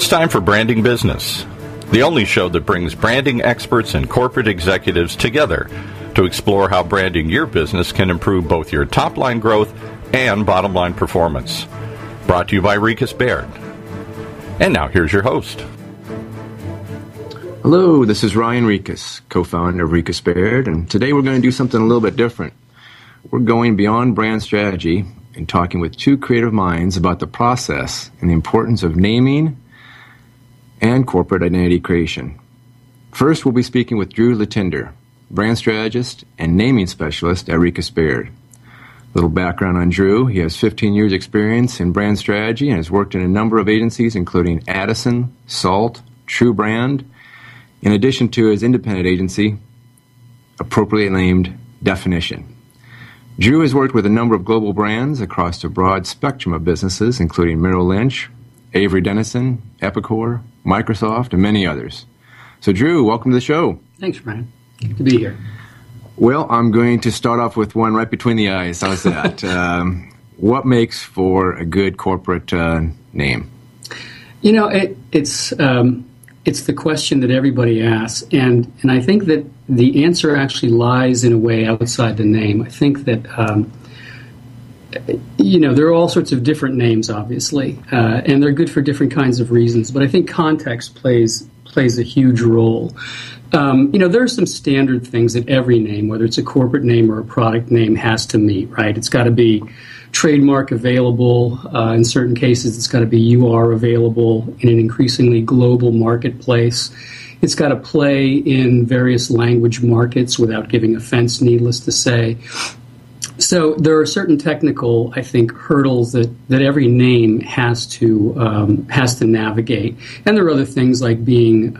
It's time for Branding Business, the only show that brings branding experts and corporate executives together to explore how branding your business can improve both your top-line growth and bottom-line performance. Brought to you by Ricus Baird. And now here's your host. Hello, this is Ryan Ricus, co-founder of Ricus Baird, and today we're going to do something a little bit different. We're going beyond brand strategy and talking with two creative minds about the process and the importance of naming and corporate identity creation. First, we'll be speaking with Drew Letendre, brand strategist and naming specialist at Ricus Baird. Little background on Drew: he has 15 years experience in brand strategy and has worked in a number of agencies including Addison, Salt, True Brand, in addition to his independent agency, appropriately named Definition. Drew has worked with a number of global brands across a broad spectrum of businesses, including Merrill Lynch, Avery Dennison, Epicor, Microsoft, and many others. So, Drew, welcome to the show. Thanks, Brian. Good to be here. Well, I'm going to start off with one right between the eyes. How's that? What makes for a good corporate name? You know, it's the question that everybody asks, and I think that the answer actually lies in a way outside the name. I think that there are all sorts of different names, obviously, and they're good for different kinds of reasons. But I think context plays a huge role. There are some standard things that every name, whether it's a corporate name or a product name, has to meet, right? It's got to be trademark available. In certain cases, it's got to be UR available in an increasingly global marketplace. It's got to play in various language markets without giving offense, needless to say. So there are certain technical, I think, hurdles that every name has to navigate. And there are other things like being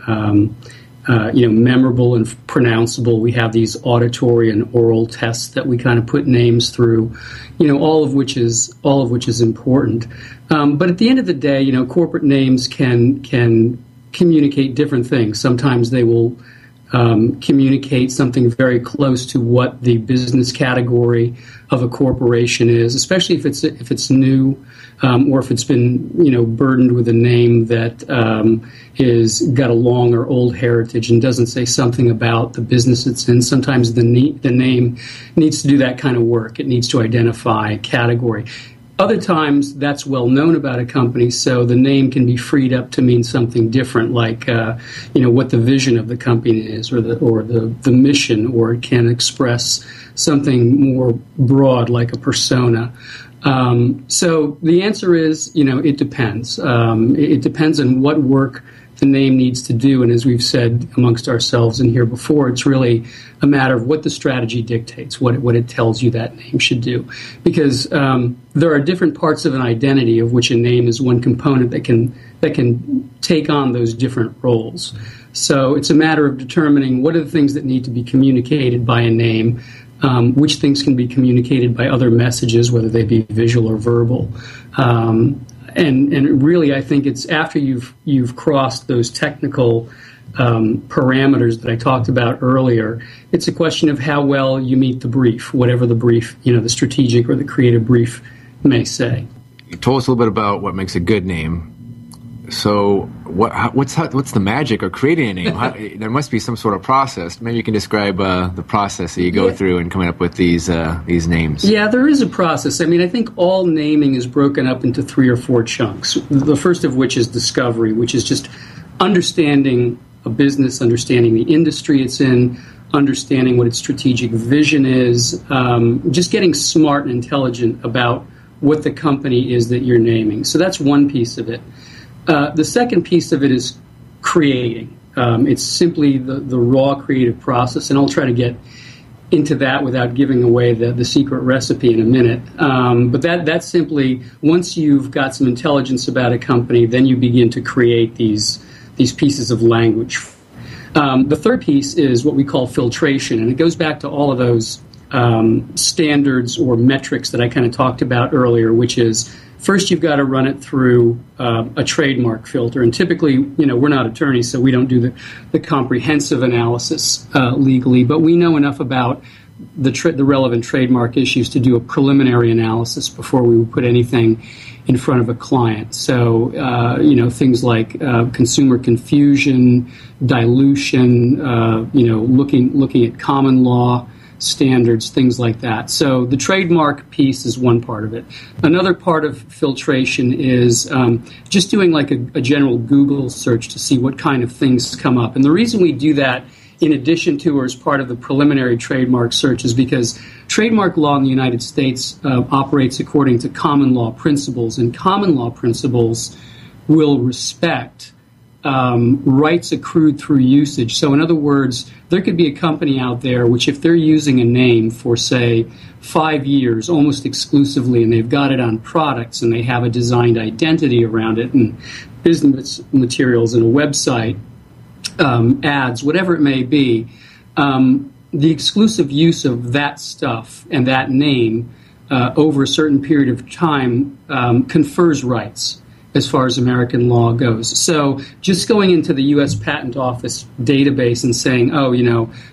memorable and pronounceable. We have these auditory and oral tests that we kind of put names through, all of which is important. But at the end of the day, corporate names can communicate different things. Sometimes they will communicate something very close to what the business category of a corporation is, especially if it's new, or if it's been burdened with a name that is got a long or old heritage and doesn't say something about the business it's in. Sometimes the name needs to do that kind of work. It needs to identify category. Other times, that's well known about a company, so the name can be freed up to mean something different, like what the vision of the company is, or the mission, or it can express something more broad, like a persona. So the answer is, it depends. It depends on what work the name needs to do, and as we've said amongst ourselves in here before, it's really a matter of what the strategy dictates, what it tells you that name should do. Because there are different parts of an identity, of which a name is one component that can take on those different roles. So it's a matter of determining what are the things that need to be communicated by a name, which things can be communicated by other messages, whether they be visual or verbal. And really, I think it's after you've crossed those technical parameters that I talked about earlier, it's a question of how well you meet the brief, whatever the brief, the strategic or the creative brief may say. You told us a little bit about what makes a good name. So what's the magic of creating a name? There must be some sort of process. Maybe you can describe the process that you go through in coming up with these names. Yeah, there is a process. I mean, I think all naming is broken up into 3 or 4 chunks. The first of which is discovery, which is just understanding a business, understanding the industry it's in, understanding what its strategic vision is, just getting smart and intelligent about what the company is that you're naming. So that's one piece of it. The second piece of it is creating. It's simply the raw creative process, and I'll try to get into that without giving away the secret recipe in a minute. But that's simply, once you've got some intelligence about a company, then you begin to create these pieces of language. The third piece is what we call filtration, and it goes back to all of those standards or metrics that I kind of talked about earlier, which is, first, you've got to run it through a trademark filter. And typically, we're not attorneys, so we don't do the comprehensive analysis legally. But we know enough about the relevant trademark issues to do a preliminary analysis before we would put anything in front of a client. So, things like consumer confusion, dilution, looking at common law standards, things like that. So the trademark piece is one part of it. Another part of filtration is just doing like a general Google search to see what kind of things come up. And the reason we do that, in addition to or as part of the preliminary trademark search, is because trademark law in the United States operates according to common law principles, and common law principles will respect rights accrued through usage. So in other words, there could be a company out there which, if they're using a name for, say, 5 years almost exclusively, and they've got it on products and they have a designed identity around it and business materials and a website, ads, whatever it may be, the exclusive use of that stuff and that name over a certain period of time confers rights as far as American law goes. So just going into the U.S. Patent Office database and saying,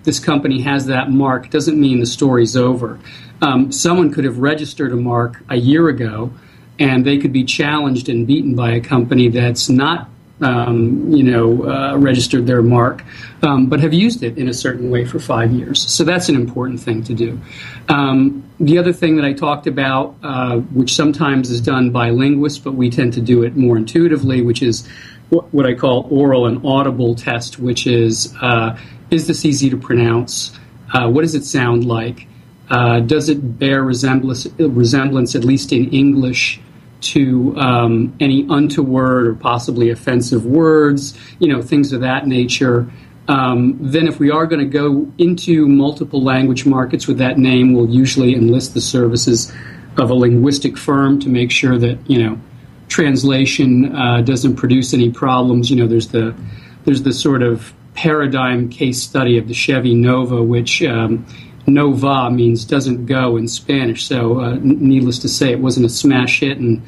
this company has that mark doesn't mean the story's over. Someone could have registered a mark a year ago, and they could be challenged and beaten by a company that's not registered their mark, but have used it in a certain way for 5 years. So that's an important thing to do. The other thing that I talked about, which sometimes is done by linguists, but we tend to do it more intuitively, which is what I call oral and audible test, which is this easy to pronounce? What does it sound like? Does it bear resemblance, at least in English, to any untoward or possibly offensive words, things of that nature. Then if we are going to go into multiple language markets with that name, we'll usually enlist the services of a linguistic firm to make sure that, translation doesn't produce any problems. There's the sort of paradigm case study of the Chevy Nova, which Nova means doesn't go in Spanish, so needless to say, it wasn't a smash hit in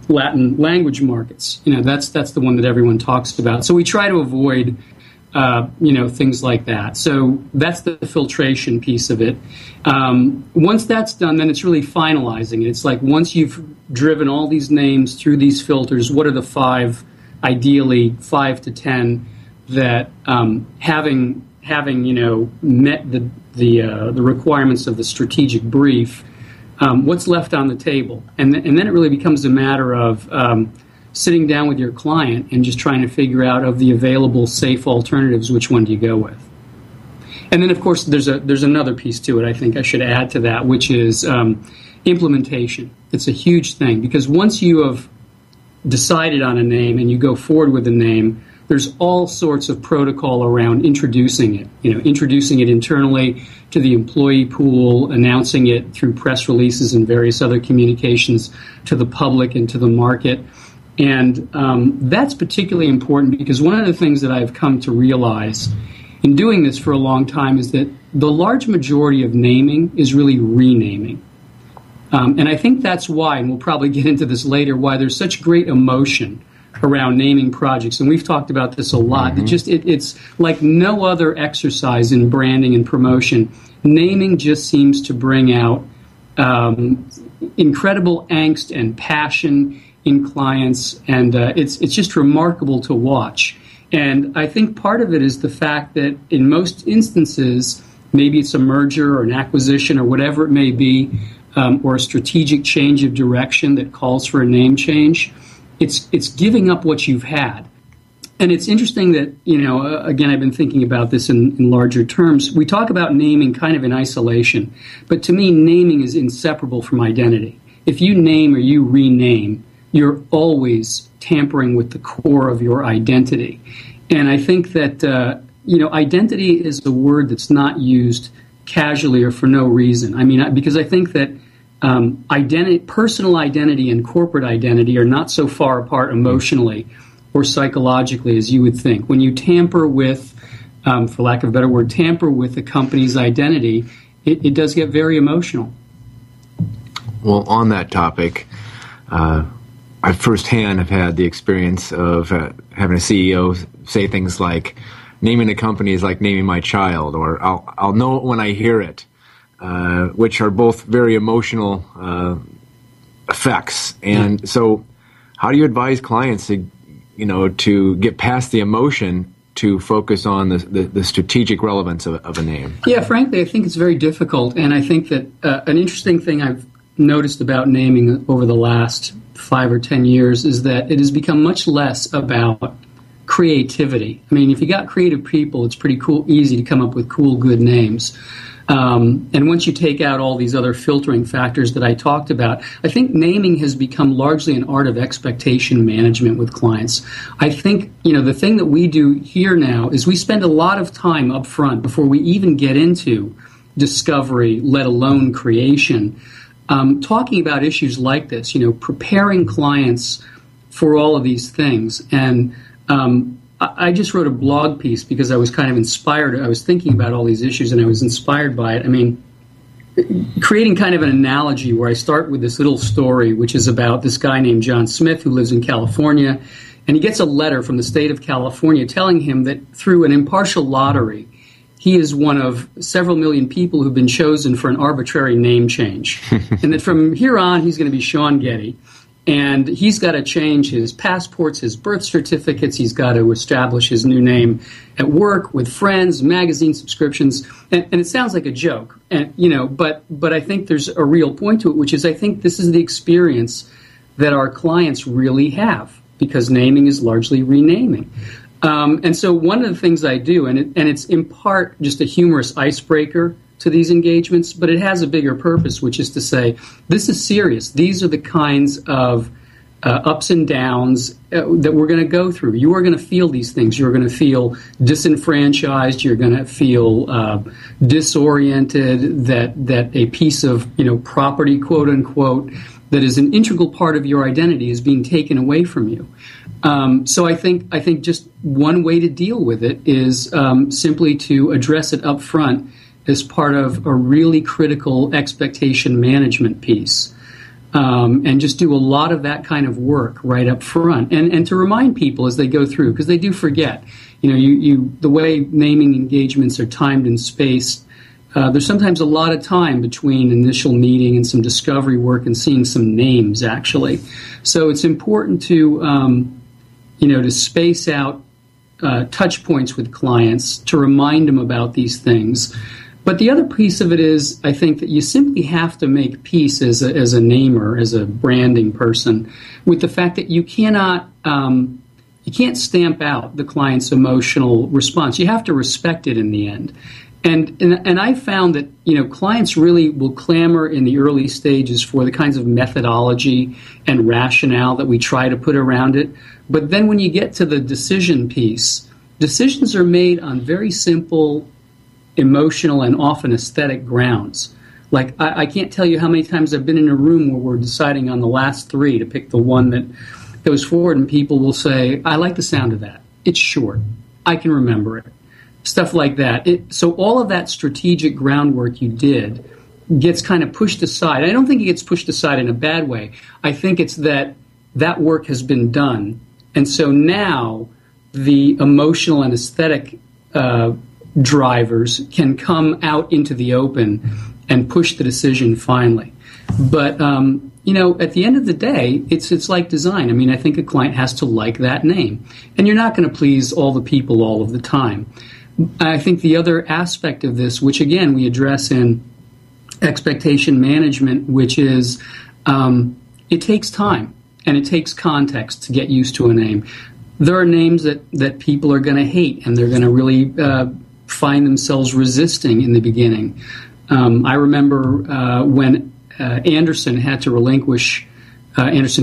Latin language markets. That's the one that everyone talks about. So we try to avoid, things like that. So that's the filtration piece of it. Once that's done, then it's really finalizing it. It's like once you've driven all these names through these filters, what are the ideally 5 to 10 that having met the requirements of the strategic brief, what's left on the table? And then it really becomes a matter of sitting down with your client and just trying to figure out, of the available safe alternatives, which one do you go with? And then, of course, there's another piece to it I think I should add to that, which is implementation. It's a huge thing, because once you have decided on a name and you go forward with the name, there's all sorts of protocol around introducing it, introducing it internally to the employee pool, announcing it through press releases and various other communications to the public and to the market. And that's particularly important, because one of the things that I've come to realize in doing this for a long time is that the large majority of naming is really renaming. And I think that's why, and we'll probably get into this later, why there's such great emotion around naming projects, and we've talked about this a lot. Mm-hmm. It's like no other exercise in branding and promotion. Naming just seems to bring out incredible angst and passion in clients, and it's just remarkable to watch. And I think part of it is the fact that in most instances, maybe it's a merger or an acquisition or whatever it may be, or a strategic change of direction that calls for a name change. It's giving up what you've had. And it's interesting that, again, I've been thinking about this in larger terms. We talk about naming kind of in isolation, but to me, naming is inseparable from identity. If you name or you rename, you're always tampering with the core of your identity. And I think that, identity is a word that's not used casually or for no reason. Because I think that personal identity and corporate identity are not so far apart emotionally or psychologically as you would think. When you tamper with, for lack of a better word, tamper with the company's identity, it does get very emotional. Well, on that topic, I firsthand have had the experience of having a CEO say things like, naming a company is like naming my child, or I'll know it when I hear it. Which are both very emotional effects. And so How do you advise clients to get past the emotion to focus on the strategic relevance of a name? Yeah, frankly, I think it's very difficult. And I think that an interesting thing I've noticed about naming over the last 5 or 10 years is that it has become much less about creativity. I mean, if you got creative people, it's pretty easy to come up with cool, good names. And once you take out all these other filtering factors that I talked about, I think naming has become largely an art of expectation management with clients. I think, the thing that we do here now is we spend a lot of time up front before we even get into discovery, let alone creation, talking about issues like this, preparing clients for all of these things. And I just wrote a blog piece because I was kind of inspired. I was thinking about all these issues and I was inspired by it. I mean, creating kind of an analogy where I start with this little story, which is about this guy named John Smith who lives in California, and he gets a letter from the state of California telling him that through an impartial lottery, he is one of several million people who've been chosen for an arbitrary name change. And that from here on, he's going to be Sean Getty. And he's got to change his passports, his birth certificates. He's got to establish his new name at work, with friends, magazine subscriptions. And it sounds like a joke, but I think there's a real point to it, which is I think this is the experience that our clients really have, because naming is largely renaming. And so one of the things I do, and it's in part just a humorous icebreaker to these engagements, but it has a bigger purpose, which is to say, this is serious. These are the kinds of ups and downs that we're going to go through. You are going to feel these things. You're going to feel disenfranchised. You're going to feel disoriented, that a piece of property, quote unquote, that is an integral part of your identity is being taken away from you. So I think just one way to deal with it is simply to address it up front as part of a really critical expectation management piece, and just do a lot of that kind of work right up front, and to remind people as they go through, because they do forget. The way naming engagements are timed and spaced, there's sometimes a lot of time between initial meeting and some discovery work and seeing some names actually. So it's important to to space out touch points with clients to remind them about these things. But the other piece of it is, I think, that you simply have to make peace as a namer, as a branding person, with the fact that you can't stamp out the client's emotional response. You have to respect it in the end. And I found that clients really will clamor in the early stages for the kinds of methodology and rationale that we try to put around it. But then when you get to the decision piece, decisions are made on very simple emotional and often aesthetic grounds. Like, I can't tell you how many times I've been in a room where we're deciding on the last three to pick the one that goes forward, and people will say, I like the sound of that. It's short. I can remember it. Stuff like that. So all of that strategic groundwork you did gets kind of pushed aside. I don't think it gets pushed aside in a bad way. I think it's that work has been done. And so now the emotional and aesthetic drivers can come out into the open and push the decision finally. But, at the end of the day, it's like design. I mean, I think a client has to like that name. And you're not going to please all the people all of the time. I think the other aspect of this, which again we address in expectation management, which is it takes time and it takes context to get used to a name. There are names that people are going to hate, and they're going to really find themselves resisting in the beginning. I remember when Anderson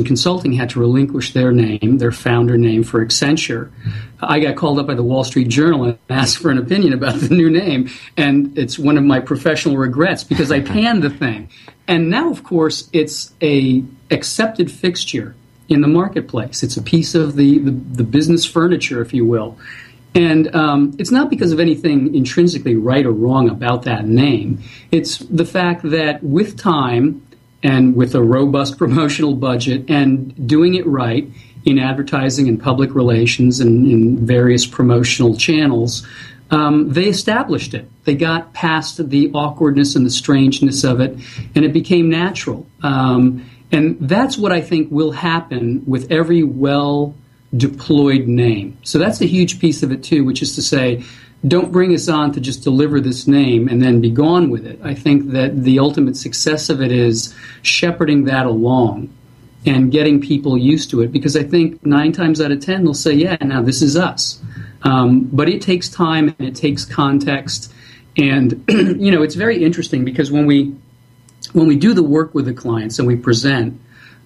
Consulting had to relinquish their name, their founder name, for Accenture. I got called up by the Wall Street Journal and asked for an opinion about the new name, and it's one of my professional regrets because I panned the thing. And now, of course, it's a accepted fixture in the marketplace. It's a piece of the business furniture, if you will. And it's not because of anything intrinsically right or wrong about that name. It's the fact that with time and with a robust promotional budget and doing it right in advertising and public relations and in various promotional channels, they established it. They got past the awkwardness and the strangeness of it, and it became natural. And that's what I think will happen with every well-deployed name. So that's a huge piece of it, too, which is to say, don't bring us on to just deliver this name and then be gone with it. I think that the ultimate success of it is shepherding that along and getting people used to it, because I think 9 times out of 10 they'll say, yeah, now this is us. But it takes time and it takes context. And, it's very interesting because when we do the work with the clients and we present,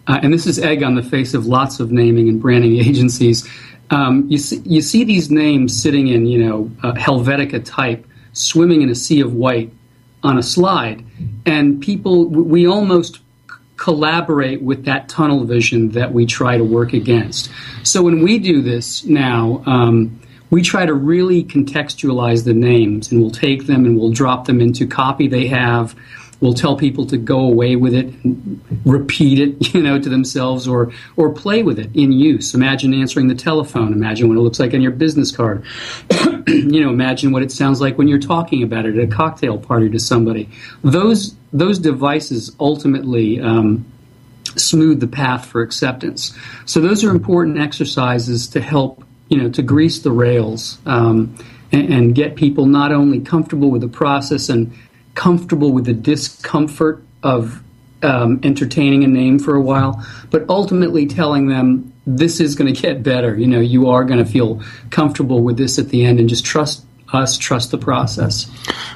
and this is egg on the face of lots of naming and branding agencies, you see these names sitting in, Helvetica type, swimming in a sea of white on a slide. And we almost collaborate with that tunnel vision that we try to work against. So when we do this now, we try to really contextualize the names, and we'll take them and we'll drop them into copy they have. We'll tell people to go away with it, and repeat it, to themselves, or play with it in use. Imagine answering the telephone. Imagine what it looks like on your business card. Imagine what it sounds like when you're talking about it at a cocktail party to somebody. Those devices ultimately smooth the path for acceptance. So those are important exercises to help, to grease the rails and get people not only comfortable with the process and comfortable with the discomfort of entertaining a name for a while, but ultimately telling them this is going to get better. You are going to feel comfortable with this at the end, and just trust us, trust the process.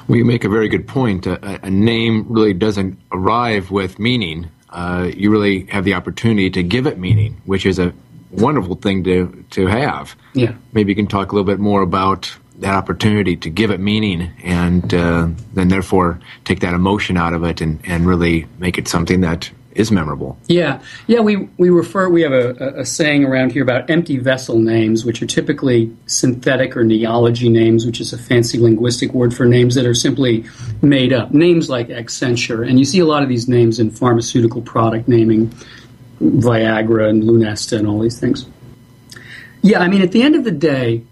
Well, you make a very good point. A name really doesn't arrive with meaning. You really have the opportunity to give it meaning, which is a wonderful thing to have. Yeah. Maybe you can talk a little bit more about that opportunity to give it meaning, and then therefore take that emotion out of it and really make it something that is memorable. Yeah. We have a saying around here about empty vessel names, which are typically synthetic or neology names, which is a fancy linguistic word for names that are simply made up. Names like Accenture, and you see a lot of these names in pharmaceutical product naming, Viagra and Lunesta and all these things. Yeah, at the end of the day,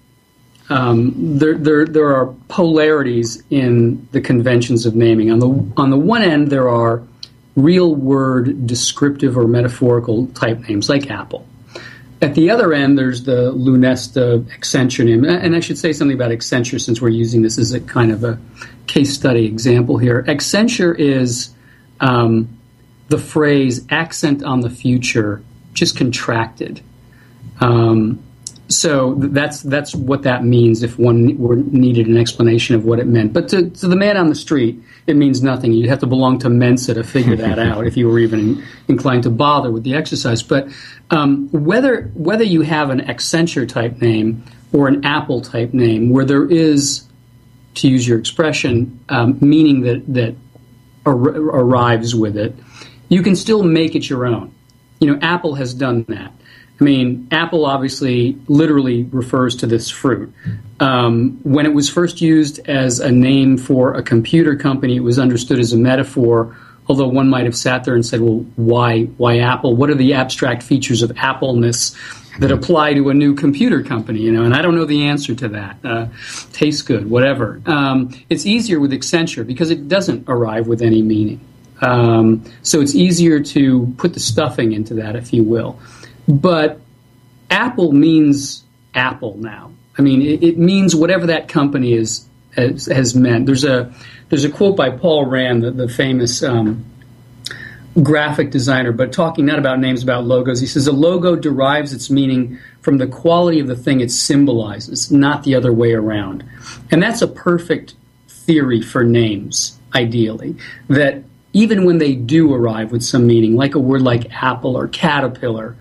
there are polarities in the conventions of naming. On the one end, there are real word descriptive or metaphorical type names like Apple. At the other end, there's the Lunesta Accenture name. And I should say something about Accenture since we're using this as a kind of a case study example here. Accenture is the phrase accent on the future, just contracted. So that's what that means if one needed an explanation of what it meant. But to the man on the street, it means nothing. You'd have to belong to Mensa to figure that out if you were even inclined to bother with the exercise. But whether you have an Accenture type name or an Apple type name, where there is, to use your expression, meaning that arrives with it, you can still make it your own. Apple has done that. Apple obviously literally refers to this fruit. When it was first used as a name for a computer company, it was understood as a metaphor, although one might have sat there and said, well, why Apple? What are the abstract features of Apple-ness that apply to a new computer company? And I don't know the answer to that. Tastes good, whatever. It's easier with Accenture because it doesn't arrive with any meaning. So it's easier to put the stuffing into that, if you will. But Apple means Apple now. It means whatever that company has meant. There's a quote by Paul Rand, the famous graphic designer, but talking not about names, about logos. He says a logo derives its meaning from the quality of the thing it symbolizes, not the other way around. And that's a perfect theory for names, ideally, that even when they do arrive with some meaning, like a word like apple or caterpillar,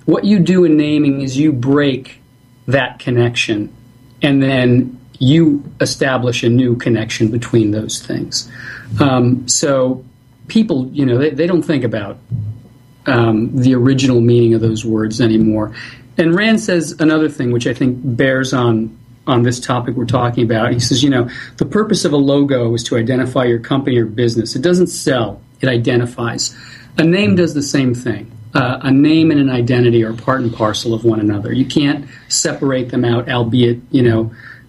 what you do in naming is you break that connection, and then you establish a new connection between those things. So people, they don't think about the original meaning of those words anymore. And Rand says another thing, which I think bears on this topic we're talking about. He says, the purpose of a logo is to identify your company or business. It doesn't sell, it identifies. A name does the same thing. A name and an identity are part and parcel of one another. You can't separate them out, albeit,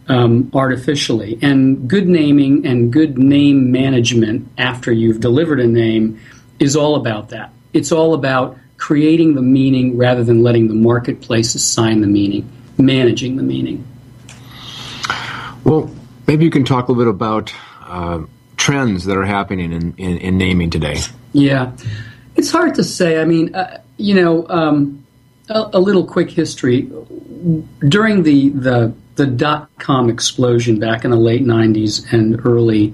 artificially. And good naming and good name management after you've delivered a name is all about that. it's all about creating the meaning rather than letting the marketplace assign the meaning, managing the meaning. Well, maybe you can talk a little bit about trends that are happening in naming today. Yeah, it's hard to say. I mean, a little quick history. During the dot-com explosion back in the late 90s and early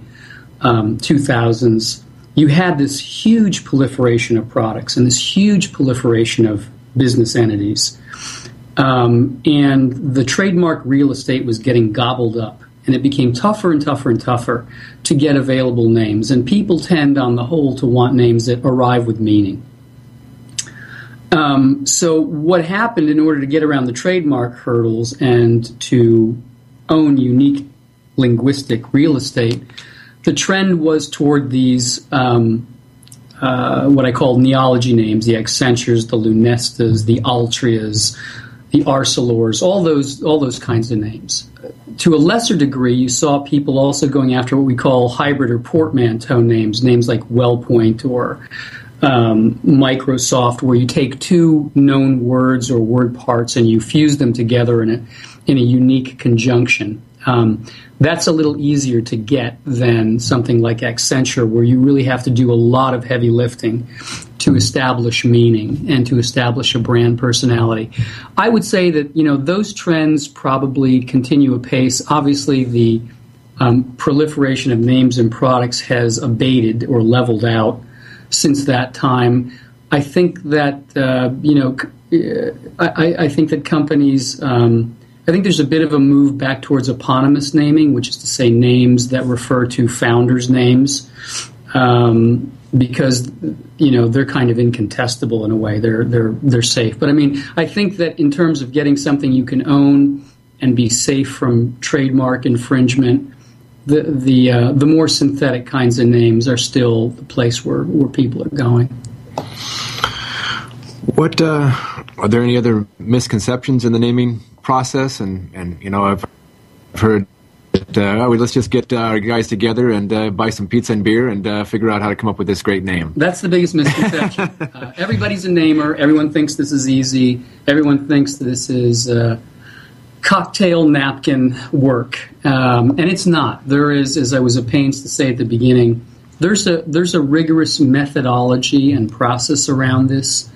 2000s, you had this huge proliferation of products and this huge proliferation of business entities. And the trademark real estate was getting gobbled up, and it became tougher and tougher and tougher to get available names. And people tend, on the whole, to want names that arrive with meaning. So what happened in order to get around the trademark hurdles and to own unique linguistic real estate, the trend was toward these what I call neology names, the Accentures, the Lunestas, the Altrias, the Arcelors, all those kinds of names. To a lesser degree, you saw people also going after what we call hybrid or portmanteau names like WellPoint or Microsoft, where you take two known words or word parts and you fuse them together in a unique conjunction. That's a little easier to get than something like Accenture, where you really have to do a lot of heavy lifting to establish meaning and to establish a brand personality. I would say that, those trends probably continue apace. Obviously, the proliferation of names and products has abated or leveled out since that time. I think that, I think that companies... I think there's a bit of a move back towards eponymous naming, which is to say names that refer to founders' names, because they're kind of incontestable in a way. They're safe. But I mean, I think that in terms of getting something you can own and be safe from trademark infringement, the more synthetic kinds of names are still the place where people are going. What are there any other misconceptions in the naming process? And I've heard that let's just get our guys together and buy some pizza and beer and figure out how to come up with this great name. That's the biggest misconception. Everybody's a namer. Everyone thinks this is easy. Everyone thinks this is cocktail napkin work, and it's not. There is, as I was at pains to say at the beginning, there's a rigorous methodology and process around this.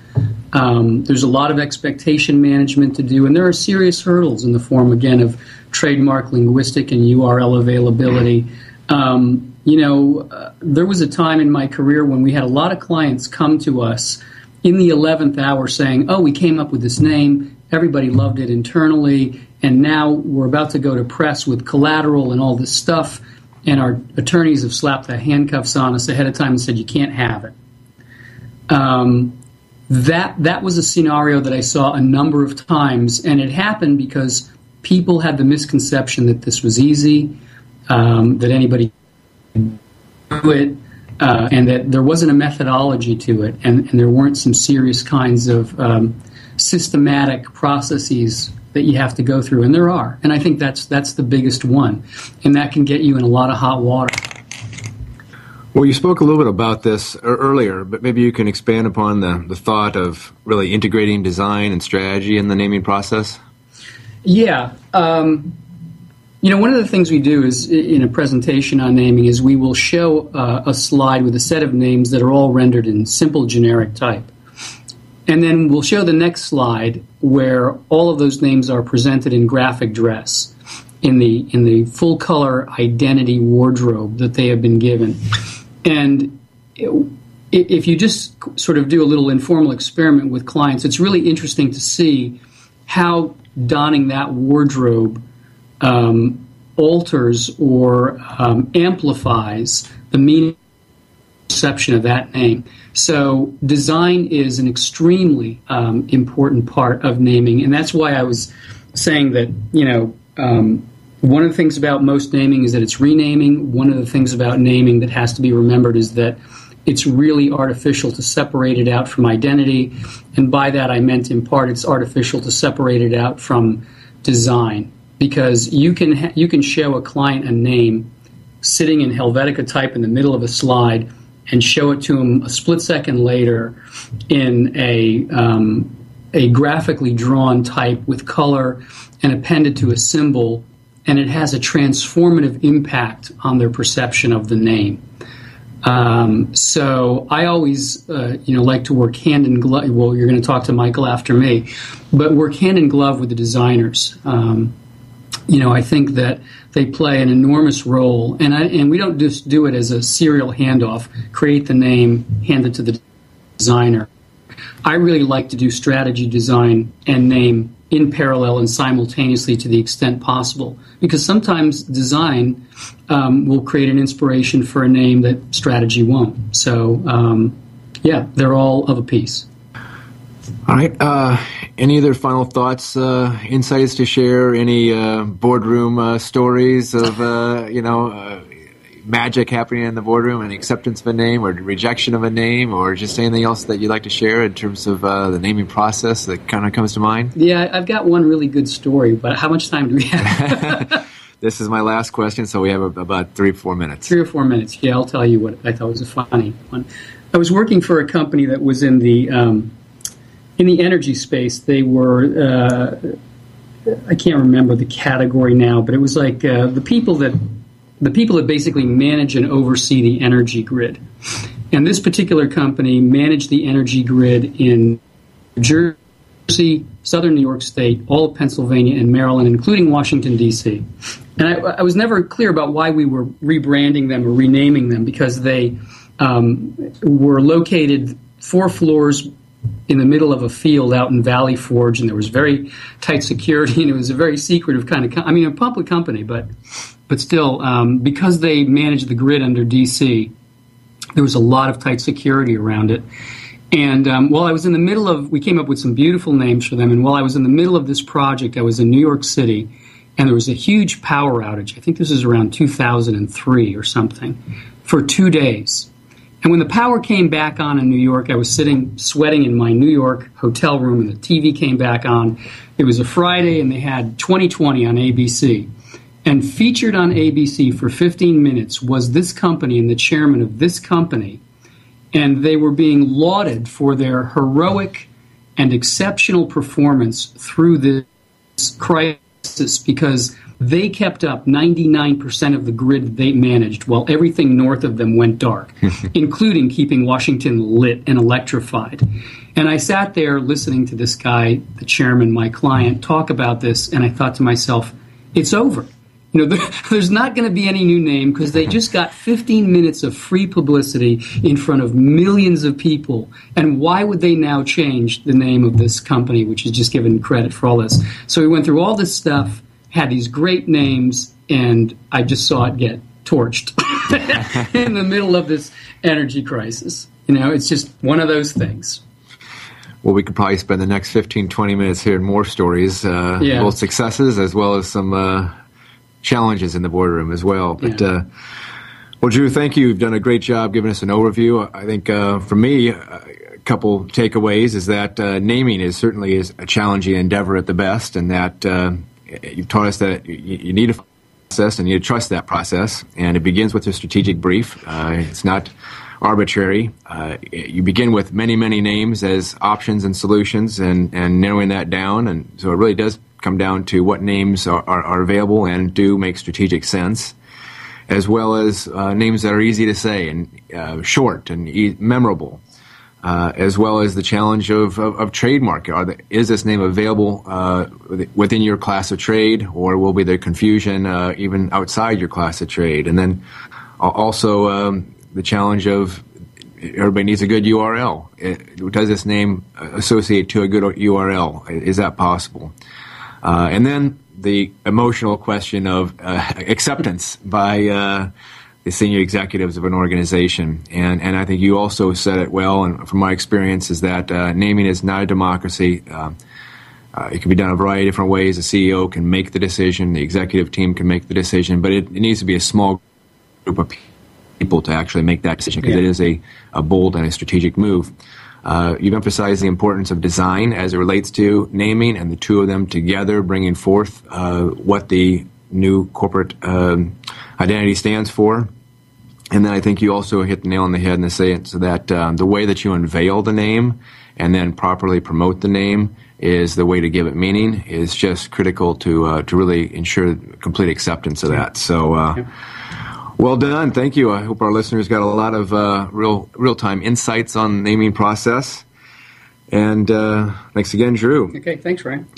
There's a lot of expectation management to do, and there are serious hurdles in the form, again, of trademark, linguistic, and URL availability. There was a time in my career when we had a lot of clients come to us in the 11th hour saying, we came up with this name, everybody loved it internally, and now we're about to go to press with collateral and all this stuff, and our attorneys have slapped the handcuffs on us ahead of time and said, you can't have it. That was a scenario that I saw a number of times, and it happened because people had the misconception that this was easy, that anybody could do it, and that there wasn't a methodology to it, and there weren't some serious kinds of systematic processes that you have to go through, and there are. And I think that's the biggest one, and that can get you in a lot of hot water. Well, you spoke a little bit about this earlier, but maybe you can expand upon the thought of really integrating design and strategy in the naming process. Yeah. One of the things we do is in a presentation on naming is we will show a slide with a set of names that are all rendered in simple generic type. And then we'll show the next slide where all of those names are presented in graphic dress in the full color identity wardrobe that they have been given. And if you just sort of do a little informal experiment with clients, it's really interesting to see how donning that wardrobe alters or amplifies the meaning perception of that name. So design is an extremely important part of naming, and that's why I was saying that, one of the things about most naming is that it's renaming. One of the things about naming that has to be remembered is that it's really artificial to separate it out from identity. And by that I meant in part it's artificial to separate it out from design. Because you can show a client a name sitting in Helvetica type in the middle of a slide, and show it to them a split second later in a graphically drawn type with color and appended to a symbol, and it has a transformative impact on their perception of the name. So I always, like to work hand in glove. Well, you're going to talk to Michael after me, but work hand in glove with the designers. I think that they play an enormous role, and we don't just do it as a serial handoff, create the name, hand it to the designer. I really like to do strategy design and name in parallel and simultaneously to the extent possible, because sometimes design will create an inspiration for a name that strategy won't. So, they're all of a piece. All right. Any other final thoughts, insights to share? Any boardroom stories of, magic happening in the boardroom, and acceptance of a name or rejection of a name, or just anything else that you'd like to share in terms of the naming process that kind of comes to mind? Yeah, I've got one really good story, but how much time do we have? This is my last question, so we have about 3 or 4 minutes. 3 or 4 minutes. Yeah, I'll tell you what I thought was a funny one. I was working for a company that was in the energy space. They were, I can't remember the category now, but it was like the people that basically manage and oversee the energy grid. And this particular company managed the energy grid in New Jersey, southern New York State, all of Pennsylvania, and Maryland, including Washington, D.C. And I was never clear about why we were rebranding them or renaming them, because they were located 4 floors in the middle of a field out in Valley Forge, and there was very tight security, and it was a very secretive kind of a public company, but still, because they managed the grid under D.C., there was a lot of tight security around it. And while I was in the middle of, we came up with some beautiful names for them, and while I was in the middle of this project, I was in New York City, and there was a huge power outage. I think this was around 2003 or something, for 2 days. And when the power came back on in New York, I was sitting sweating in my New York hotel room, and the TV came back on. It was a Friday, and they had 2020 on ABC. And featured on ABC for 15 minutes was this company and the chairman of this company. And they were being lauded for their heroic and exceptional performance through this crisis, because they kept up 99% of the grid they managed while everything north of them went dark, including keeping Washington lit and electrified. And I sat there listening to this guy, the chairman, my client, talk about this, and I thought to myself, it's over. There's not going to be any new name, because they just got 15 minutes of free publicity in front of millions of people. And why would they now change the name of this company, which is just given credit for all this? So we went through all this stuff, had these great names, and I just saw it get torched in the middle of this energy crisis. It's just one of those things. Well, we could probably spend the next 15, 20 minutes hearing more stories, both successes as well as some challenges in the boardroom as well. But well, Drew, thank you. You've done a great job giving us an overview. I think for me, a couple takeaways is that naming is certainly a challenging endeavor at the best, and that you've taught us that you need a process and you need to trust that process. And it begins with a strategic brief. It's not arbitrary. You begin with many, many names as options and solutions, and narrowing that down. And so it really does come down to what names are available and do make strategic sense, as well as names that are easy to say and short and memorable, as well as the challenge of trademark. Is this name available within your class of trade, or will be there confusion even outside your class of trade? And then also the challenge of everybody needs a good URL. Does this name associate to a good URL? Is that possible? And then the emotional question of acceptance by the senior executives of an organization. And I think you also said it well, and from my experience, is that naming is not a democracy. It can be done a variety of different ways. The CEO can make the decision, the executive team can make the decision, but it needs to be a small group of people to actually make that decision, because it is a bold and a strategic move. You've emphasized the importance of design as it relates to naming, and the two of them together bringing forth what the new corporate identity stands for. And then I think you also hit the nail on the head in the saying so that the way that you unveil the name and then properly promote the name is the way to give it meaning is just critical to really ensure complete acceptance of that. So, well done. Thank you. I hope our listeners got a lot of real-time insights on the naming process. And thanks again, Drew. Okay, thanks, Ryan.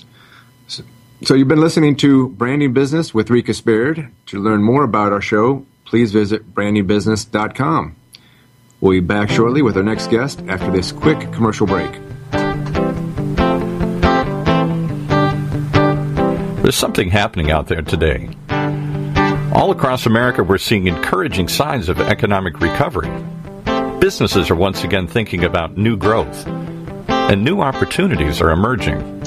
So you've been listening to Branding Business with Rika Spared. To learn more about our show, please visit brandingbusiness.com. We'll be back shortly with our next guest after this quick commercial break. There's something happening out there today. All across America, we're seeing encouraging signs of economic recovery. Businesses are once again thinking about new growth, and new opportunities are emerging.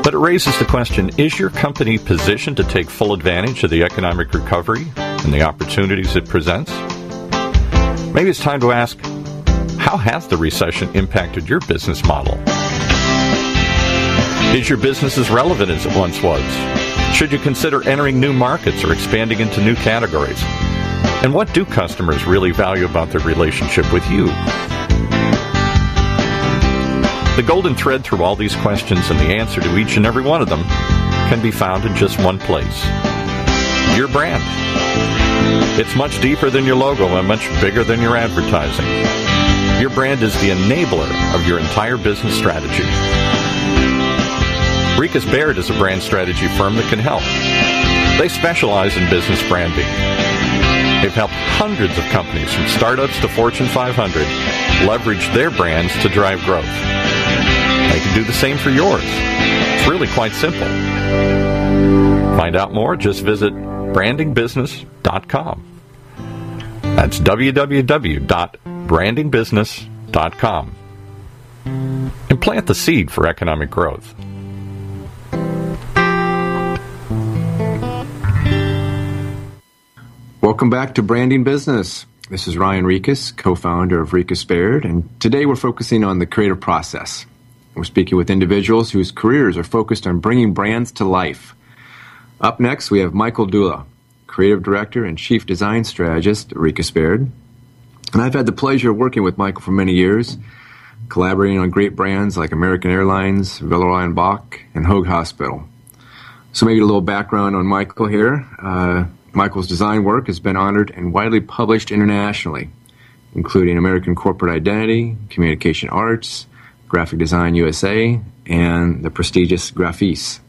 But it raises the question, is your company positioned to take full advantage of the economic recovery and the opportunities it presents? Maybe it's time to ask, how has the recession impacted your business model? Is your business as relevant as it once was? Should you consider entering new markets or expanding into new categories? And what do customers really value about their relationship with you? The golden thread through all these questions and the answer to each and every one of them can be found in just one place: your brand. It's much deeper than your logo and much bigger than your advertising. Your brand is the enabler of your entire business strategy. Rika Spared is a brand strategy firm that can help. They specialize in business branding. They've helped hundreds of companies from startups to Fortune 500 leverage their brands to drive growth. They can do the same for yours. It's really quite simple. Find out more, just visit brandingbusiness.com. That's www.brandingbusiness.com. And plant the seed for economic growth. Welcome back to Branding Business. This is Ryan Rikas, co-founder of Rika Spared, and today we're focusing on the creative process. We're speaking with individuals whose careers are focused on bringing brands to life. Up next, we have Michael Dula, creative director and chief design strategist at Rika Spared. And I've had the pleasure of working with Michael for many years, collaborating on great brands like American Airlines, Villeroy Boch, and Hoag Hospital. So maybe a little background on Michael here. Michael's design work has been honored and widely published internationally, including American Corporate Identity, Communication Arts, Graphic Design USA, and the prestigious Graphice.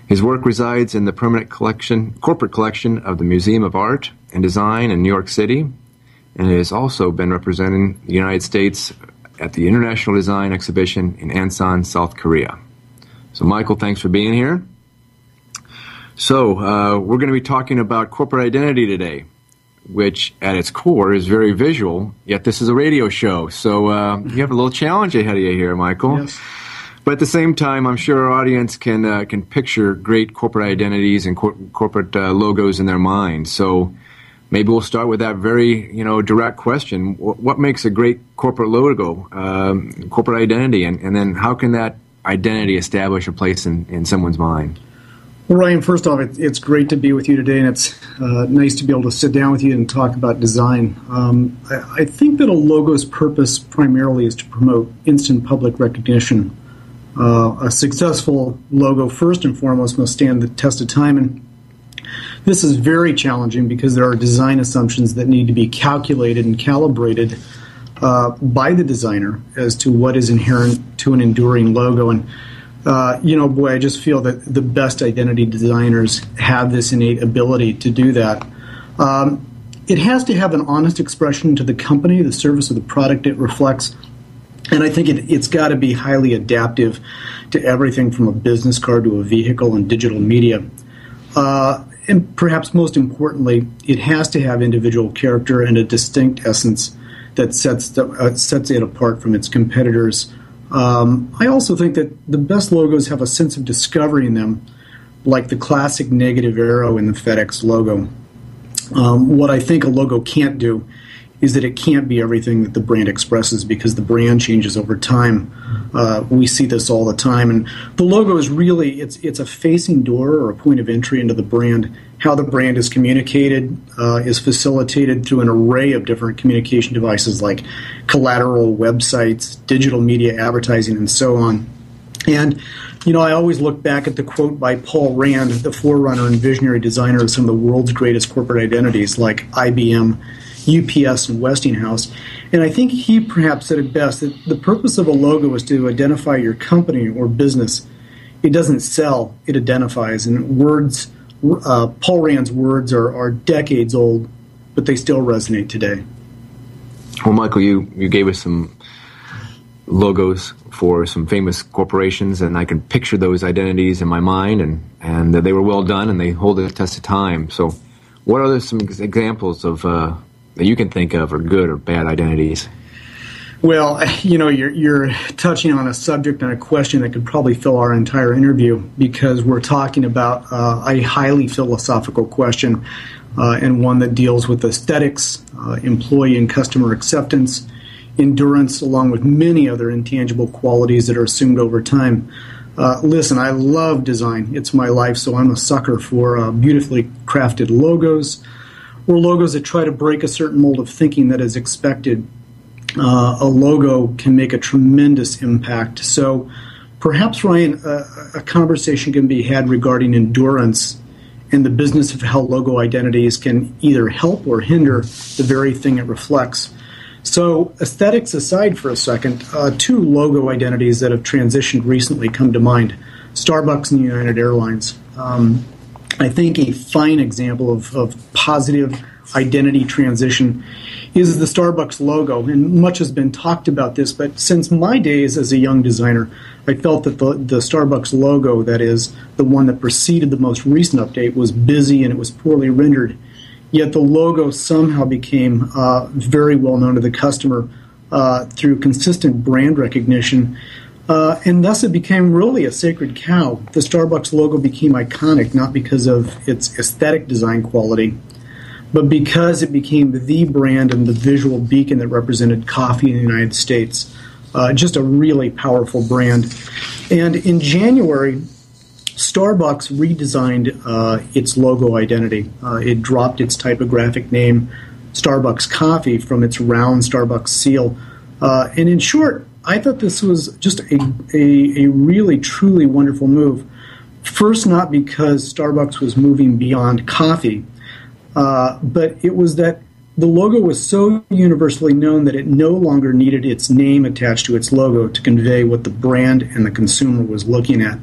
His work resides in the permanent corporate collection of the Museum of Art and Design in New York City, and it has also been representing the United States at the International Design Exhibition in Ansan, South Korea. So, Michael, thanks for being here. So, we're going to be talking about corporate identity today, which at its core is very visual, yet this is a radio show. So you have a little challenge ahead of you here, Michael. Yes. But at the same time, I'm sure our audience can picture great corporate identities and corporate logos in their mind. So maybe we'll start with that very direct question. What makes a great corporate logo, corporate identity, and then how can that identity establish a place in someone's mind? Well, Ryan, first off, it's great to be with you today, and it's nice to be able to sit down with you and talk about design. I think that a logo's purpose primarily is to promote instant public recognition. A successful logo, first and foremost, must stand the test of time, and this is very challenging because there are design assumptions that need to be calculated and calibrated by the designer as to what is inherent to an enduring logo. And I just feel that the best identity designers have this innate ability to do that. It has to have an honest expression to the company, the service, or the product it reflects. And I think it's got to be highly adaptive to everything from a business card to a vehicle and digital media. And perhaps most importantly, it has to have individual character and a distinct essence that sets it apart from its competitors. I also think that the best logos have a sense of discovery in them, like the classic negative arrow in the FedEx logo. What I think a logo can't do is that it can't be everything that the brand expresses because the brand changes over time. We see this all the time. And the logo is really, it's a facing door or a point of entry into the brand. how the brand is communicated is facilitated through an array of different communication devices like collateral, websites, digital media advertising, and so on. And, I always look back at the quote by Paul Rand, the forerunner and visionary designer of some of the world's greatest corporate identities like IBM, UPS, and Westinghouse. And I think he perhaps said it best, that the purpose of a logo is to identify your company or business. It doesn't sell, it identifies. And Paul Rand's words are decades old, but they still resonate today. Well, Michael, you gave us some logos for some famous corporations, and I can picture those identities in my mind, and they were well done, and they hold the test of time. So what are some examples of that you can think of, or good or bad identities? Well, you're touching on a subject and a question that could probably fill our entire interview, because we're talking about a highly philosophical question and one that deals with aesthetics, employee and customer acceptance, endurance, along with many other intangible qualities that are assumed over time. Listen, I love design. It's my life, so I'm a sucker for beautifully crafted logos, or logos that try to break a certain mold of thinking that is expected. A logo can make a tremendous impact. So perhaps, Ryan, a conversation can be had regarding endurance and the business of how logo identities can either help or hinder the very thing it reflects. So aesthetics aside for a second, two logo identities that have transitioned recently come to mind: Starbucks and United Airlines. I think a fine example of positive identity transition is the Starbucks logo, and much has been talked about this, but since my days as a young designer, I felt that the Starbucks logo, that is, the one that preceded the most recent update, was busy and it was poorly rendered. Yet the logo somehow became very well known to the customer through consistent brand recognition, and thus it became really a sacred cow. The Starbucks logo became iconic not because of its aesthetic design quality, but because it became the brand and the visual beacon that represented coffee in the United States. Just a really powerful brand. And in January, Starbucks redesigned its logo identity. It dropped its typographic name, Starbucks Coffee, from its round Starbucks seal. And in short, I thought this was just a really, truly wonderful move. First, not because Starbucks was moving beyond coffee, but it was that the logo was so universally known that it no longer needed its name attached to its logo to convey what the brand and the consumer was looking at.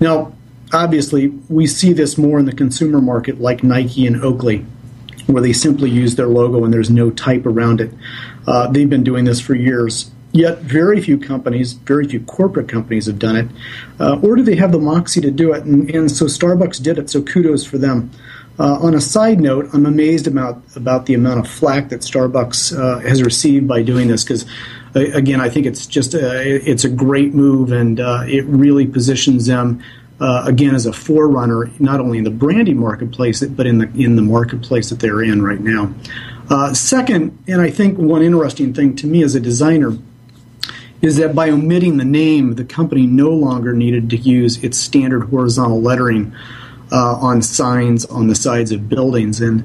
Now, obviously, we see this more in the consumer market like Nike and Oakley, where they simply use their logo and there's no type around it. They've been doing this for years. Yet very few companies, very few corporate companies have done it, or do they have the moxie to do it, and so Starbucks did it, so kudos for them. On a side note, I'm amazed about the amount of flack that Starbucks has received by doing this, because, again, I think it's just it's a great move, and it really positions them, again, as a forerunner, not only in the branding marketplace, but in the marketplace that they're in right now. Second, and I think one interesting thing to me as a designer, is that by omitting the name, the company no longer needed to use its standard horizontal lettering on signs on the sides of buildings. And,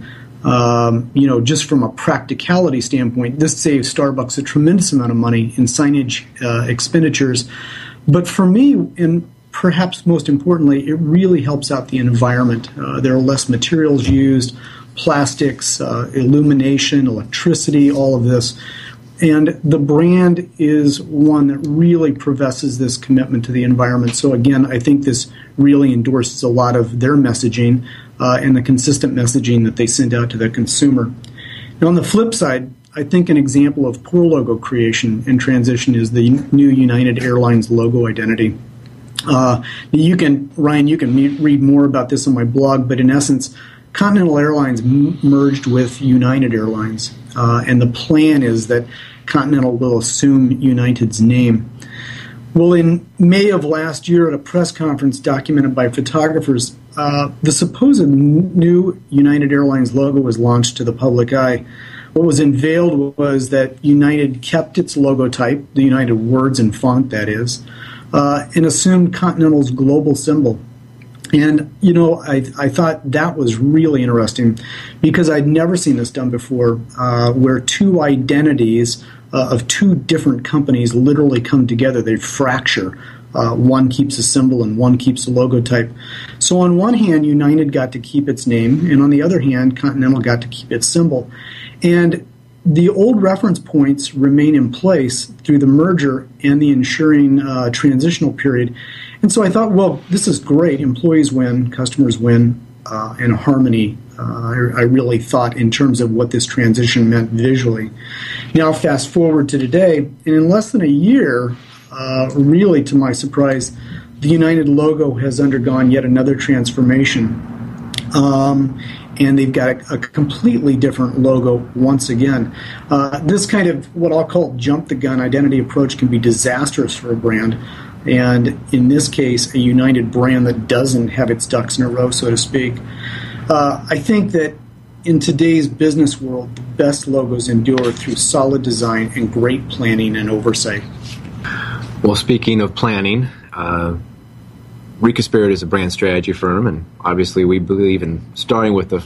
just from a practicality standpoint, this saves Starbucks a tremendous amount of money in signage expenditures. But for me, and perhaps most importantly, it really helps out the environment. There are less materials used, plastics, illumination, electricity, all of this. And the brand is one that really professes this commitment to the environment. So again, I think this really endorses a lot of their messaging and the consistent messaging that they send out to the consumer. Now, on the flip side, I think an example of poor logo creation and transition is the new United Airlines logo identity. Ryan, you can read more about this on my blog, but in essence, Continental Airlines merged with United Airlines, and the plan is that Continental will assume United's name. Well, in May of last year at a press conference documented by photographers, the supposed new United Airlines logo was launched to the public eye. What was unveiled was that United kept its logo type, the United words and font, that is, and assumed Continental's global symbol. And, I thought that was really interesting because I'd never seen this done before, where two identities of two different companies literally come together. They fracture. One keeps a symbol and one keeps a logotype. So on one hand, United got to keep its name, and on the other hand, Continental got to keep its symbol. And the old reference points remain in place through the merger and the ensuing transitional period. And so I thought, well, this is great. Employees win, customers win, and harmony, I really thought, in terms of what this transition meant visually. Now, fast forward to today, and in less than a year, really to my surprise, the United logo has undergone yet another transformation. And they've got a completely different logo once again. This kind of what I'll call jump the gun identity approach can be disastrous for a brand. And in this case, a United brand that doesn't have its ducks in a row, so to speak. I think that in today's business world, the best logos endure through solid design and great planning and oversight. Well, speaking of planning, Rika Spirit is a brand strategy firm, and obviously we believe in starting with a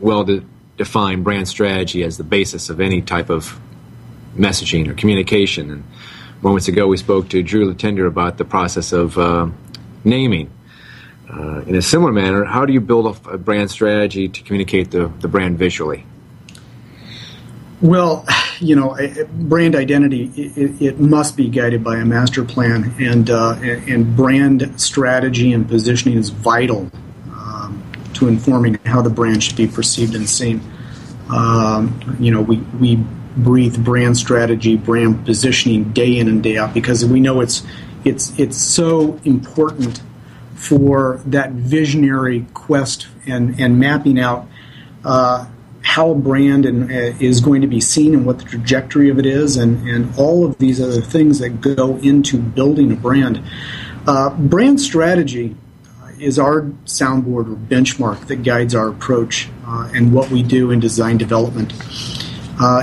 well-defined brand strategy as the basis of any type of messaging or communication. And moments ago we spoke to Drew Letendre about the process of naming. In a similar manner, how do you build a brand strategy to communicate the brand visually? Well, brand identity, it must be guided by a master plan, and brand strategy and positioning is vital to informing how the brand should be perceived and seen. We breathe brand strategy, brand positioning day in and day out because we know it's so important for that visionary quest and mapping out how a brand is going to be seen and what the trajectory of it is, and all of these other things that go into building a brand. Brand strategy is our soundboard or benchmark that guides our approach and what we do in design development.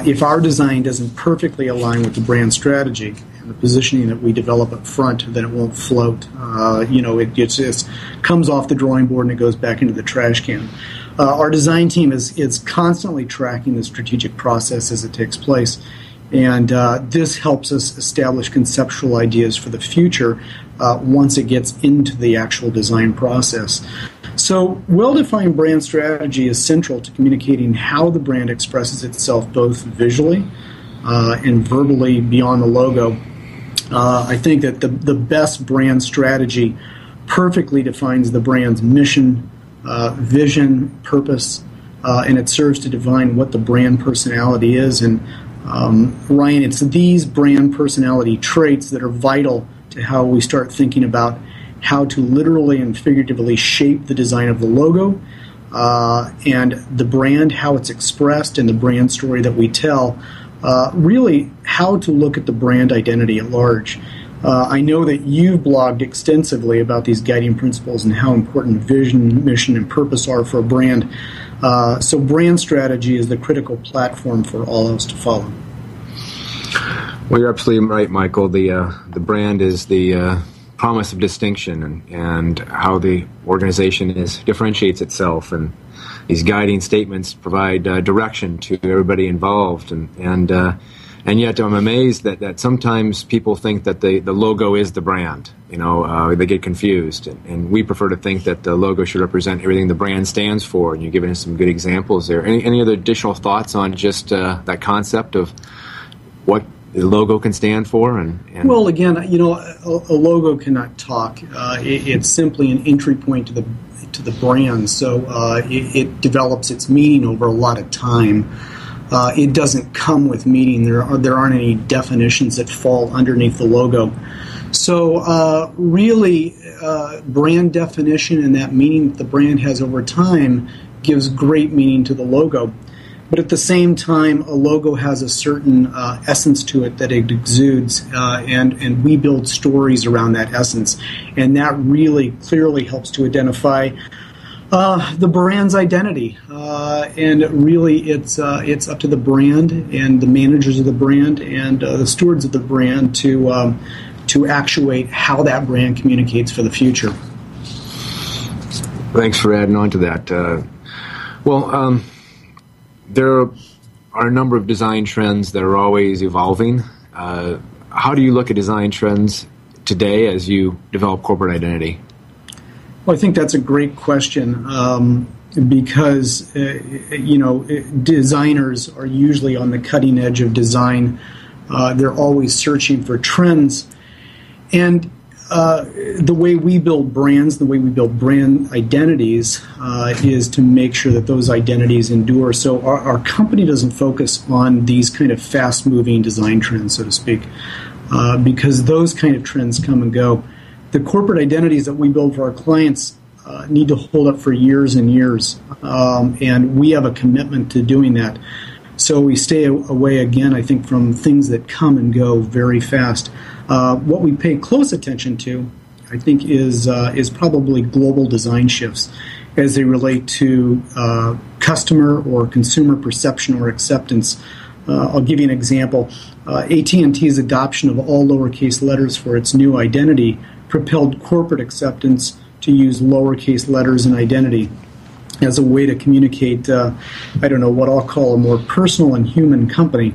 If our design doesn't perfectly align with the brand strategy and the positioning that we develop up front, then it won't float. It just comes off the drawing board and it goes back into the trash can. Our design team is constantly tracking the strategic process as it takes place, and this helps us establish conceptual ideas for the future once it gets into the actual design process. So well-defined brand strategy is central to communicating how the brand expresses itself both visually and verbally beyond the logo. I think that the best brand strategy perfectly defines the brand's mission, vision, purpose, and it serves to define what the brand personality is. And Ryan, it's these brand personality traits that are vital to how we start thinking about how to literally and figuratively shape the design of the logo and the brand, how it's expressed, and the brand story that we tell. Really, how to look at the brand identity at large. I know that you've blogged extensively about these guiding principles and how important vision, mission, and purpose are for a brand. So brand strategy is the critical platform for all of us to follow. Well, you're absolutely right, Michael. The brand is the promise of distinction and how the organization differentiates itself. And these guiding statements provide direction to everybody involved. And yet I'm amazed that sometimes people think that the logo is the brand. They get confused. And we prefer to think that the logo should represent everything the brand stands for. And you've given us some good examples there. Any other additional thoughts on just that concept of what the logo can stand for? And well, again, a logo cannot talk. It's simply an entry point to the brand. So it develops its meaning over a lot of time. It doesn't come with meaning. There aren't any definitions that fall underneath the logo. So really, brand definition and that meaning that the brand has over time gives great meaning to the logo. But at the same time, a logo has a certain essence to it that it exudes, and we build stories around that essence. And that really clearly helps to identify the brand's identity. And really, it's up to the brand and the managers of the brand and the stewards of the brand to actuate how that brand communicates for the future. Thanks for adding on to that. There are a number of design trends that are always evolving. How do you look at design trends today as you develop corporate identity? Well, I think that's a great question because, designers are usually on the cutting edge of design. They're always searching for trends. And the way we build brands, the way we build brand identities is to make sure that those identities endure. So our company doesn't focus on these kind of fast-moving design trends, so to speak, because those kind of trends come and go. The corporate identities that we build for our clients need to hold up for years and years, and we have a commitment to doing that. So we stay away, again, I think, from things that come and go very fast. What we pay close attention to, I think, is probably global design shifts as they relate to customer or consumer perception or acceptance. I'll give you an example. AT&T's adoption of all lowercase letters for its new identity propelled corporate acceptance to use lowercase letters in identity as a way to communicate, what I'll call a more personal and human company.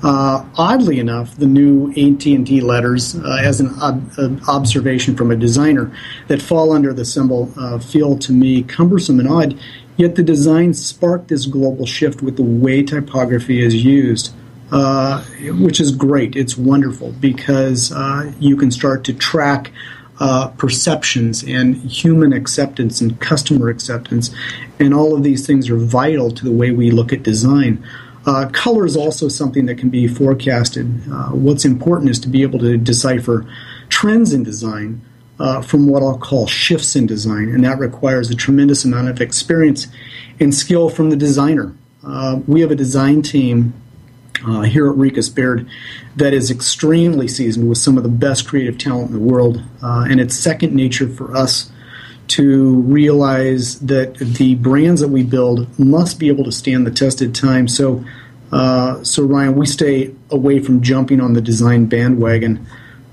Oddly enough, the new AT&T letters, as an observation from a designer, that fall under the symbol feel to me cumbersome and odd, yet the design sparked this global shift with the way typography is used, which is great. It's wonderful because you can start to track perceptions and human acceptance and customer acceptance, and all of these things are vital to the way we look at design. Color is also something that can be forecasted. What's important is to be able to decipher trends in design from what I'll call shifts in design, and that requires a tremendous amount of experience and skill from the designer. We have a design team here at Ricus Baird that is extremely seasoned with some of the best creative talent in the world, and it's second nature for us to realize that the brands that we build must be able to stand the test of time. So Ryan, we stay away from jumping on the design bandwagon.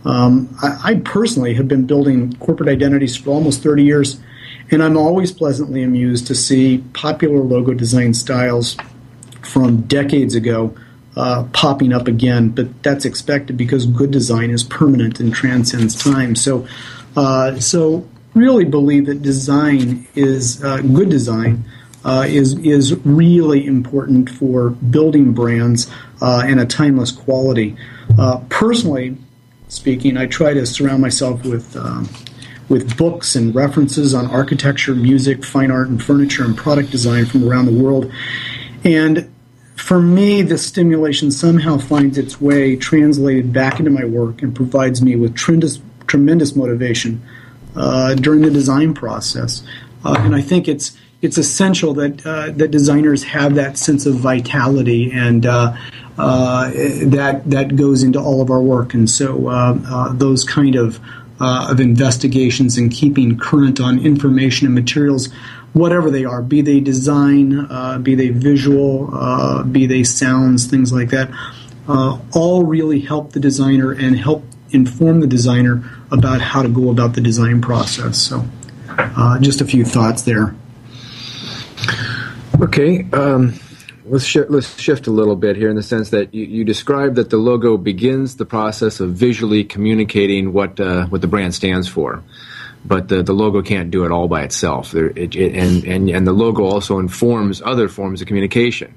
I personally have been building corporate identities for almost 30 years, and I'm always pleasantly amused to see popular logo design styles from decades ago popping up again, but that's expected because good design is permanent and transcends time. So really believe that design is good design is really important for building brands and a timeless quality. Personally speaking, I try to surround myself with books and references on architecture, music, fine art, and furniture and product design from around the world. And for me, this stimulation somehow finds its way translated back into my work and provides me with tremendous motivation during the design process. And I think it's essential that designers have that sense of vitality, and that goes into all of our work. And so those kind of investigations and keeping current on information and materials, whatever they are, be they design, be they visual, be they sounds, things like that, all really help the designer and help inform the designer about how to go about the design process. So just a few thoughts there. Okay, let's shift a little bit here in the sense that you described that the logo begins the process of visually communicating what the brand stands for. But the logo can't do it all by itself. And the logo also informs other forms of communication.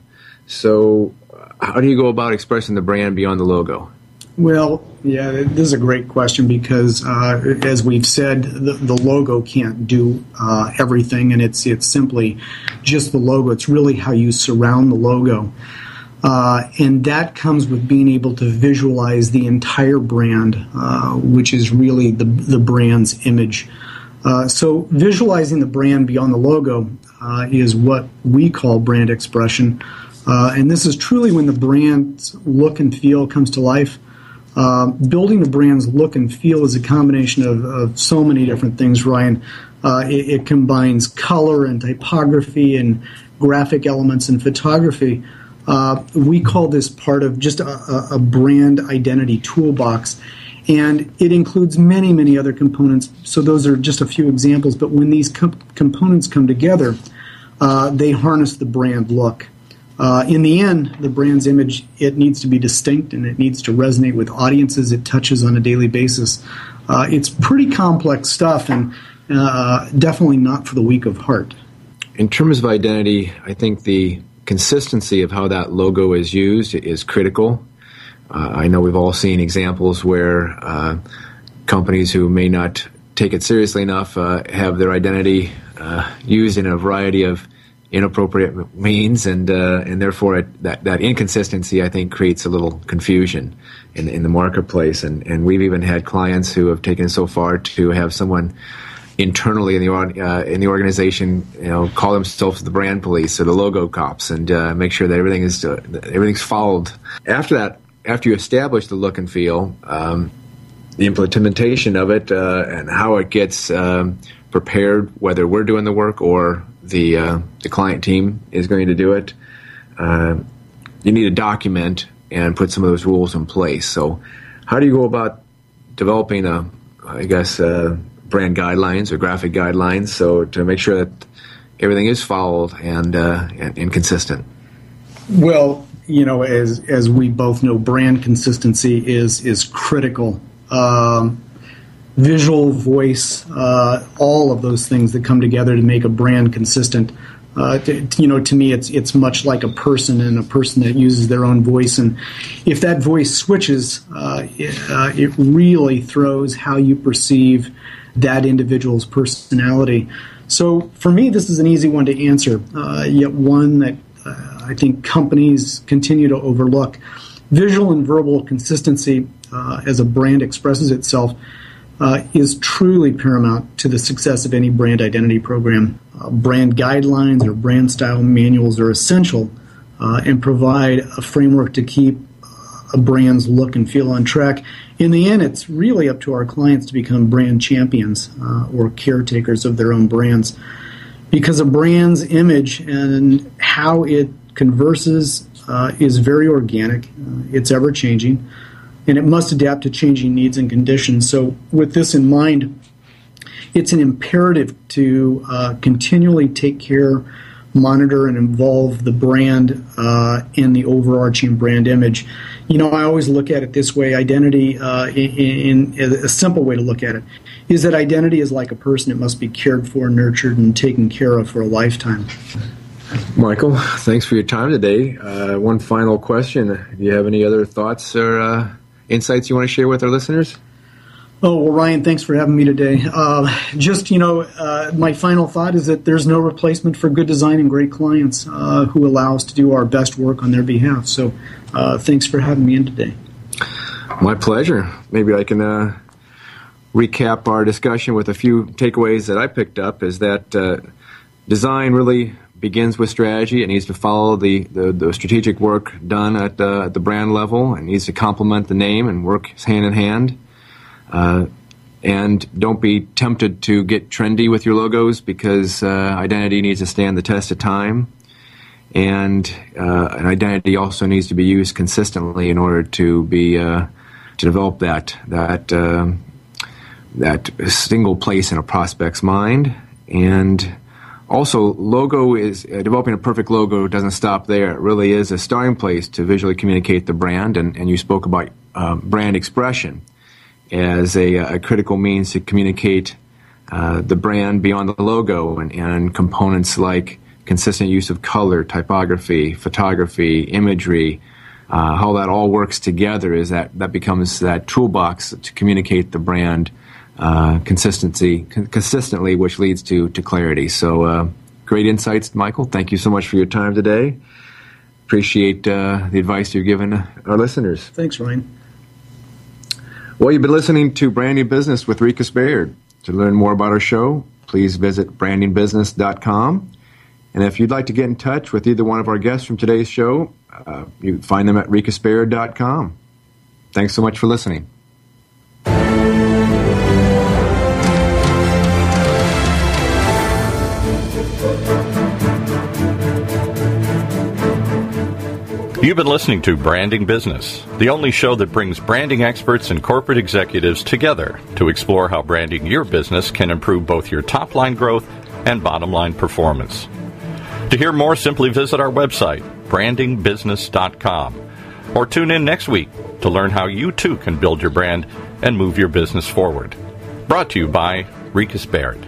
So how do you go about expressing the brand beyond the logo? Well, yeah, this is a great question because, as we've said, the logo can't do everything, and it's simply just the logo. It's really how you surround the logo. And that comes with being able to visualize the entire brand, which is really the brand's image. So visualizing the brand beyond the logo is what we call brand expression. And this is truly when the brand's look and feel comes to life. Building the brand's look and feel is a combination of so many different things, Ryan. It combines color and typography and graphic elements and photography. We call this part of just a brand identity toolbox. And it includes many, many other components. So those are just a few examples. But when these components come together, they harness the brand look. In the end, the brand's image, it needs to be distinct and it needs to resonate with audiences it touches on a daily basis. It's pretty complex stuff and definitely not for the weak of heart. In terms of identity, I think the consistency of how that logo is used is critical. I know we've all seen examples where companies who may not take it seriously enough have their identity used in a variety of inappropriate means, and therefore that inconsistency, I think, creates a little confusion in the marketplace. And we've even had clients who have taken it so far to have someone internally in the organization, call themselves the brand police or the logo cops, and make sure that everything's followed. After you establish the look and feel, the implementation of it and how it gets prepared, whether we're doing the work or the client team is going to do it, you need to document and put some of those rules in place. So how do you go about developing brand guidelines or graphic guidelines so to make sure that everything is followed and consistent? Well, as we both know, brand consistency is critical. Visual, voice, all of those things that come together to make a brand consistent. To me, it's much like a person, and a person that uses their own voice. And if that voice switches, it really throws how you perceive that individual's personality. So for me, this is an easy one to answer, yet one that I think companies continue to overlook. Visual and verbal consistency as a brand expresses itself is truly paramount to the success of any brand identity program. Brand guidelines or brand style manuals are essential and provide a framework to keep a brand's look and feel on track. In the end, it's really up to our clients to become brand champions or caretakers of their own brands, because a brand's image and how it converses is very organic. It's ever-changing, and it must adapt to changing needs and conditions. So with this in mind, it's an imperative to continually take care, monitor, and involve the brand in the overarching brand image. I always look at it this way. Identity, in a simple way to look at it, is that identity is like a person. It must be cared for, nurtured, and taken care of for a lifetime. Michael, thanks for your time today. One final question. Do you have any other thoughts or insights you want to share with our listeners? Oh, well, Ryan, thanks for having me today. My final thought is that there's no replacement for good design and great clients who allow us to do our best work on their behalf. So thanks for having me in today. My pleasure. Maybe I can recap our discussion with a few takeaways that I picked up, is that design really begins with strategy. It needs to follow the strategic work done at the brand level. It needs to complement the name and work hand in hand. And don't be tempted to get trendy with your logos, because identity needs to stand the test of time. And an identity also needs to be used consistently in order to be to develop that single place in a prospect's mind. And also, logo is developing a perfect logo doesn't stop there. It really is a starting place to visually communicate the brand. And you spoke about brand expression as a critical means to communicate the brand beyond the logo, and components like consistent use of color, typography, photography, imagery, how that all works together is that becomes that toolbox to communicate the brand consistently, which leads to clarity. So great insights, Michael. Thank you so much for your time today. Appreciate the advice you've given our listeners. Thanks, Ryan. Well, you've been listening to Branding Business with Rika Baird. To learn more about our show, please visit brandingbusiness.com. And if you'd like to get in touch with either one of our guests from today's show, you can find them at rikasbaird.com. Thanks so much for listening. You've been listening to Branding Business, the only show that brings branding experts and corporate executives together to explore how branding your business can improve both your top-line growth and bottom-line performance. To hear more, simply visit our website, brandingbusiness.com, or tune in next week to learn how you too can build your brand and move your business forward. Brought to you by Ricus Baird.